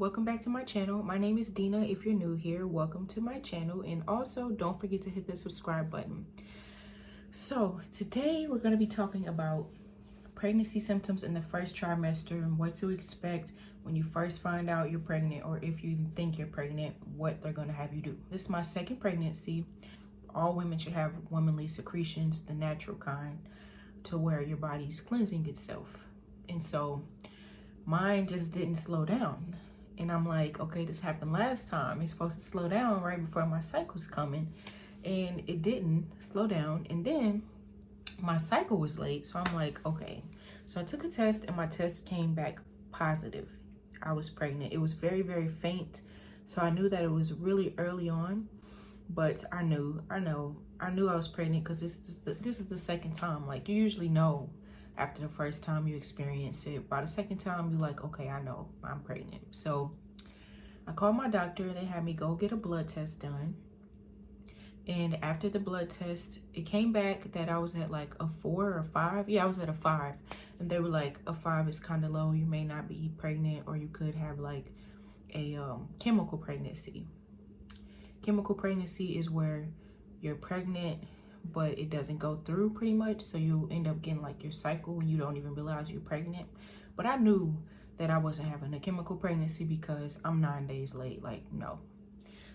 welcome back to my channel. My name is Dena. If you're new here, welcome to my channel, and also don't forget to hit the subscribe button. So today we're going to be talking about pregnancy symptoms in the first trimester and what to expect when you first find out you're pregnant, or if you even think you're pregnant, what they're going to have you do. This is my second pregnancy. All women should have womanly secretions, the natural kind, to where your body's cleansing itself. And so mine just didn't slow down. And I'm like, okay, this happened last time. It's supposed to slow down right before my cycle's coming. And it didn't slow down. And then my cycle was late. So I'm like, okay. So I took a test and my test came back positive. I was pregnant. It was very, very faint. So I knew that it was really early on. But I knew I was pregnant because this is the second time. Like, you usually know after the first time you experience it. By the second time, you're like, okay, I know I'm pregnant. So I called my doctor. They had me go get a blood test done. And after the blood test, it came back that I was at like a 4 or 5. Yeah, I was at a 5. And they were like, a 5 is kind of low. You may not be pregnant, or you could have like a chemical pregnancy. Chemical pregnancy is where you're pregnant, but it doesn't go through pretty much. So you end up getting like your cycle and you don't even realize you're pregnant. But I knew that I wasn't having a chemical pregnancy because I'm 9 days late. Like, no.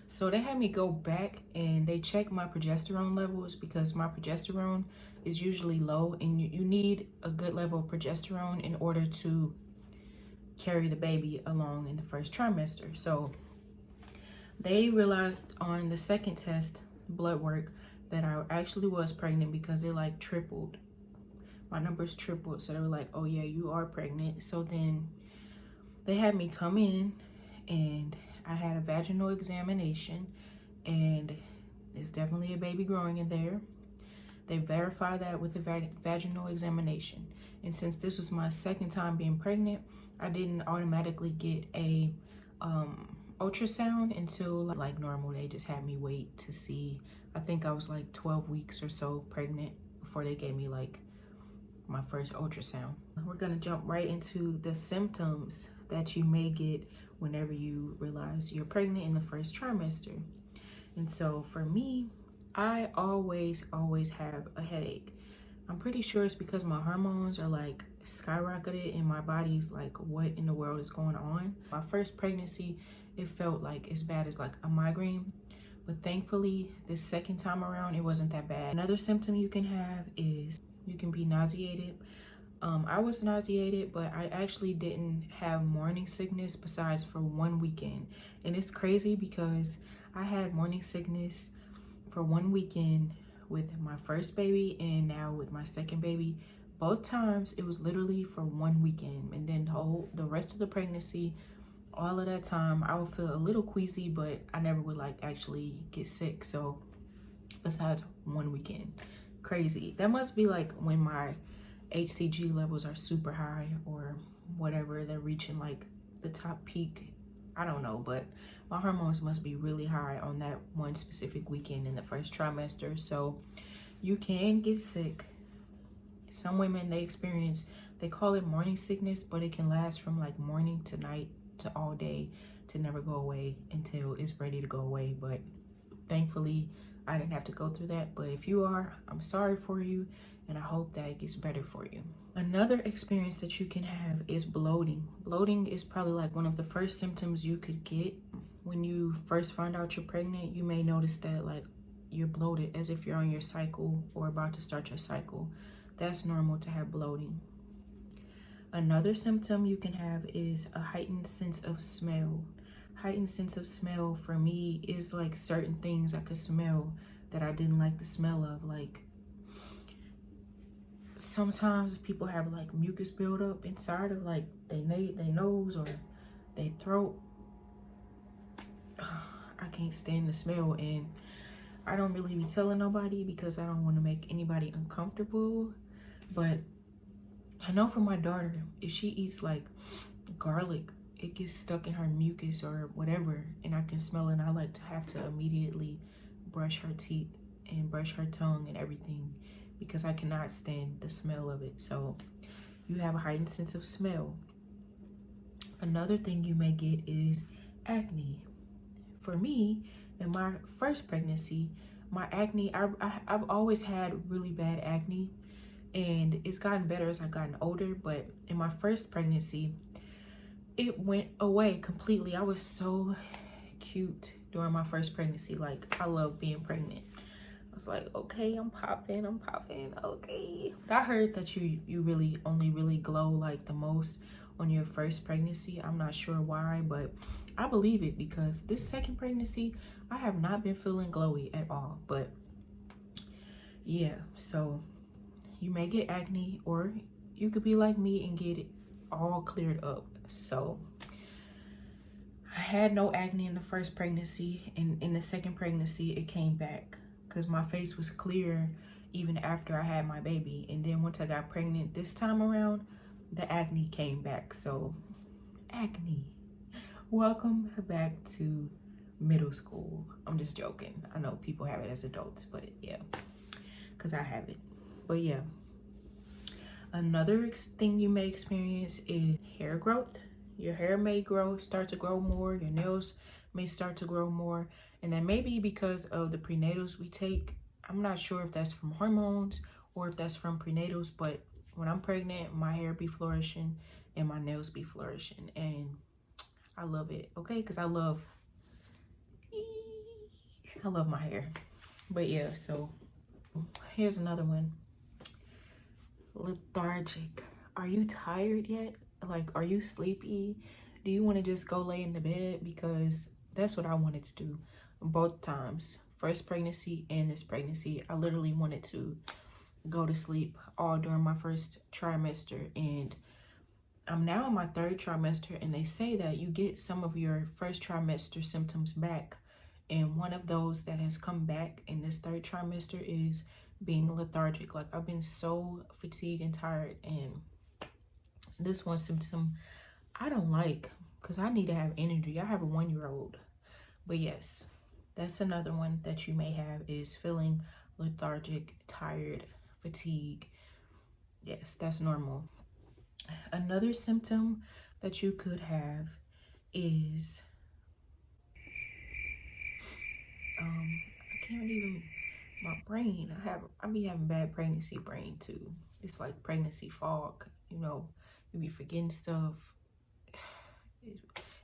So they had me go back and they checked my progesterone levels, because my progesterone is usually low, and you need a good level of progesterone in order to carry the baby along in the first trimester. So they realized on the second test, blood work, that I actually was pregnant, because it like tripled. My numbers tripled. So they were like, oh yeah, you are pregnant. So then they had me come in and I had a vaginal examination, and there's definitely a baby growing in there. They verified that with a vaginal examination. And since this was my second time being pregnant, I didn't automatically get a ultrasound until like normal. They just had me wait to see. I think I was like 12 weeks or so pregnant before they gave me like my first ultrasound. We're gonna jump right into the symptoms that you may get whenever you realize you're pregnant in the first trimester. And so for me, I always have a headache. I'm pretty sure it's because my hormones are like skyrocketed and my body's like, what in the world is going on? My first pregnancy, it felt like as bad as like a migraine, but thankfully this second time around it wasn't that bad. Another symptom you can have is you can be nauseated. I was nauseated, but I actually didn't have morning sickness besides for one weekend. And it's crazy because I had morning sickness for one weekend with my first baby and now with my second baby. Both times it was literally for one weekend, and then the rest of the pregnancy, all of that time, I would feel a little queasy, but I never would like actually get sick. So besides one weekend, crazy. That must be like when my HCG levels are super high or whatever. They're reaching like the top peak. I don't know, but my hormones must be really high on that one specific weekend in the first trimester. So you can get sick. Some women, they call it morning sickness, but it can last from like morning to night to all day, to never go away until it's ready to go away. But thankfully I didn't have to go through that. But if you are, I'm sorry for you, and I hope that it gets better for you. Another experience that you can have is bloating. Bloating is probably like one of the first symptoms you could get when you first find out you're pregnant. You may notice that like you're bloated, as if you're on your cycle or about to start your cycle. That's normal to have bloating. Another symptom you can have is a heightened sense of smell. Heightened sense of smell for me is like certain things I could smell that I didn't like the smell of. Like sometimes people have like mucus buildup inside of like their nose or their throat. I can't stand the smell, and I don't really be telling nobody because I don't want to make anybody uncomfortable. But I know for my daughter, if she eats like garlic, it gets stuck in her mucus or whatever, and I can smell it, and I like to have to immediately brush her teeth and brush her tongue and everything, because I cannot stand the smell of it. So you have a heightened sense of smell. Another thing you may get is acne. For me, in my first pregnancy, my acne, I've always had really bad acne, and it's gotten better as I've gotten older. But in my first pregnancy, it went away completely. I was so cute during my first pregnancy. Like, I love being pregnant. I was like, okay, I'm popping, okay. But I heard that you really only really glow like the most on your first pregnancy. I'm not sure why, but I believe it, because this second pregnancy, I have not been feeling glowy at all. But yeah, so you may get acne, or you could be like me and get it all cleared up. So I had no acne in the first pregnancy, and in the second pregnancy, it came back because my face was clear even after I had my baby. And then once I got pregnant this time around, the acne came back. So acne, welcome back to middle school. I'm just joking. I know people have it as adults, but yeah, because I have it. But yeah, another thing you may experience is hair growth. Your hair may start to grow more. Your nails may start to grow more. And that may be because of the prenatals we take. I'm not sure if that's from hormones or if that's from prenatals, but when I'm pregnant, my hair be flourishing and my nails be flourishing. And I love it, okay? Because I love my hair. But yeah, so here's another one. Lethargic. Are you tired yet? Like, are you sleepy? Do you want to just go lay in the bed? Because that's what I wanted to do both times. First pregnancy and this pregnancy, I literally wanted to go to sleep all during my first trimester. And I'm now in my third trimester, and they say that you get some of your first trimester symptoms back. And one of those that has come back in this third trimester is being lethargic. Like, I've been so fatigued and tired, and this one symptom I don't like because I need to have energy. I have a 1-year-old. But yes, that's another one that you may have, is feeling lethargic, tired, fatigue. Yes, that's normal. Another symptom that you could have is I can't even, my brain, I be having bad pregnancy brain too. It's like pregnancy fog, you know, you be forgetting stuff.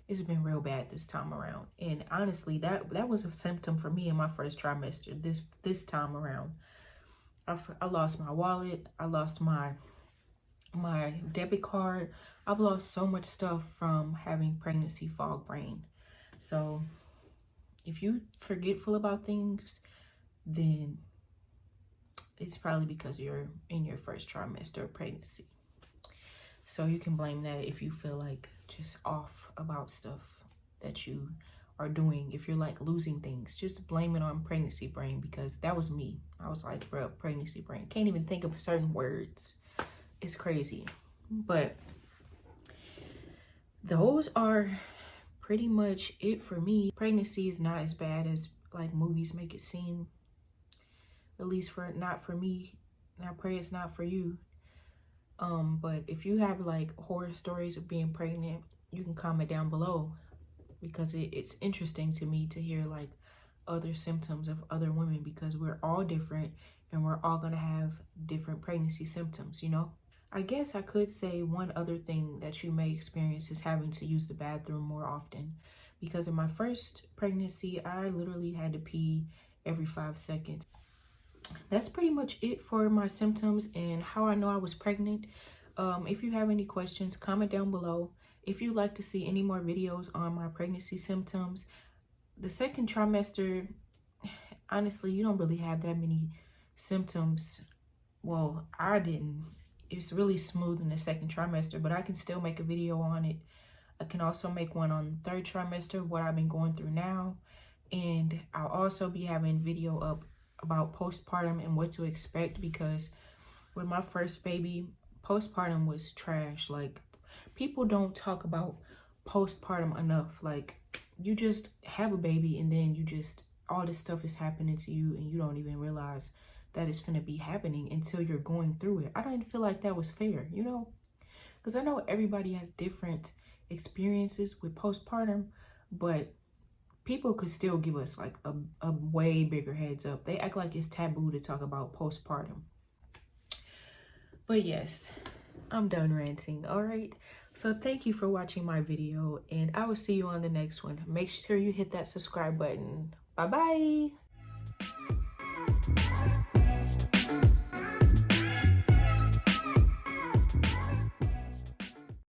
It's been real bad this time around. And honestly, that was a symptom for me in my first trimester. This time around, I lost my wallet. I lost my debit card. I've lost so much stuff from having pregnancy fog brain. So if you forgetful about things, then it's probably because you're in your first trimester of pregnancy. So you can blame that if you feel like just off about stuff that you are doing. If you're like losing things, just blame it on pregnancy brain, because that was me. I was like, bro, pregnancy brain. Can't even think of certain words. It's crazy. But those are pretty much it for me. Pregnancy is not as bad as like movies make it seem. At least not for me. And I pray it's not for you. But if you have like horror stories of being pregnant, you can comment down below, because it's interesting to me to hear like other symptoms of other women, because we're all different and we're all gonna have different pregnancy symptoms, you know? I guess I could say one other thing that you may experience is having to use the bathroom more often, because in my first pregnancy, I literally had to pee every 5 seconds. That's pretty much it for my symptoms and how I know I was pregnant. If you have any questions, comment down below. If you'd like to see any more videos on my pregnancy symptoms, the second trimester, honestly, you don't really have that many symptoms. Well, I didn't. It's really smooth in the second trimester, but I can still make a video on it. I can also make one on the third trimester, what I've been going through now. And I'll also be having video up about postpartum and what to expect, because with my first baby, postpartum was trash. Like, people don't talk about postpartum enough. Like, you just have a baby and then all this stuff is happening to you and you don't even realize that it's gonna be happening until you're going through it. I don't feel like that was fair, you know, because I know everybody has different experiences with postpartum, but people could still give us like a way bigger heads up. They act like it's taboo to talk about postpartum. But yes, I'm done ranting. All right. So thank you for watching my video, and I will see you on the next one. Make sure you hit that subscribe button. Bye-bye.